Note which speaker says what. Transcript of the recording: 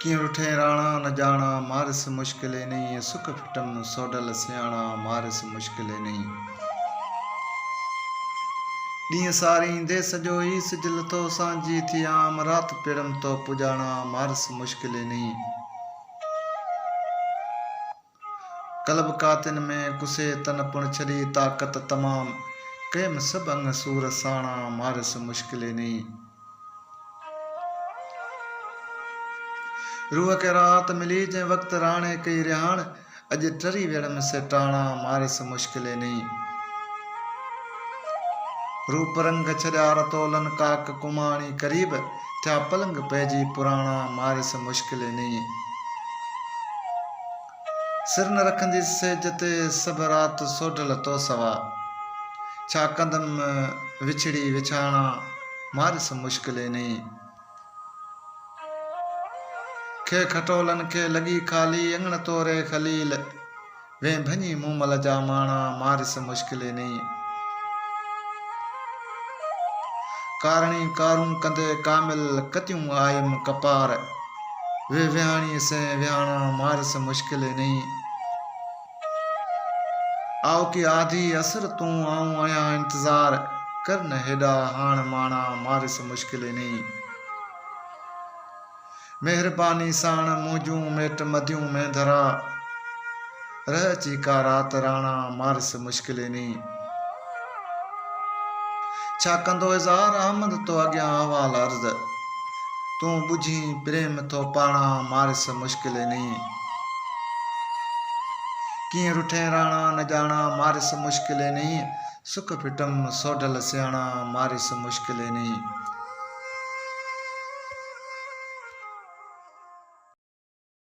Speaker 1: किं रुठे राणा न जाना मारिस मुश्किले नहीं। सुख फिटम सोडल सियाणा मारिस मुश्किले नहीं। ॾींहं सारींदे सॼो ई सिजल तो सांझी थी आम रात पिड़म तो पुॼाणा मारिस मुश्किले नहीं। कलब कातिन में कुसे तन पुण छड़ी ताकत तमाम कैम सब अंग सूर साणा मारिस मुश्किले नहीं। रूह के रात मिली जै वक्त राणे कई रिहाण अज टरी वेड़म से टाणा मारिस मुश्किले नहीं। रूप रंग छड़ा रतोलन काक कुमाणी करीब थिया पलंग पैजी पुराणा मारिस मुश्किले नहीं। सिर न रखंदी सेज ते सब रात सोढल तो सवा छा कंदम विछड़ी विछाणा मारिस मुश्किले नहीं। खे खटोलन के लगी खाली अंगण तोरे खलील वे भनी मूमल जा माणा मारिस मुश्किले नहीं। कारणी कारूं कंदे कामिल कतियूं आयम कपार वे विहाणी से विहाणा मारिस मुश्किले नहीं। आओ की आधी असर तू आऊं आया इंतजार कर न हेडा हाण माणा मारिस मुश्किले नहीं। मेहरबानी साण मुझूं मेट मधियूं में धरा रह चीका रात राणा मारिस मुश्किले नहीं। छा कंदो इज़हार अहमद तो अॻियां हवाल अर्ज़ तूं बुझी प्रेम तो पाणा मारिस मुश्किले नहीं। किं रुठे राणा न जाना मारिस मुश्किले नहीं। सुख फिटम सोढल सियाणा मारिस मुश्किले नहीं।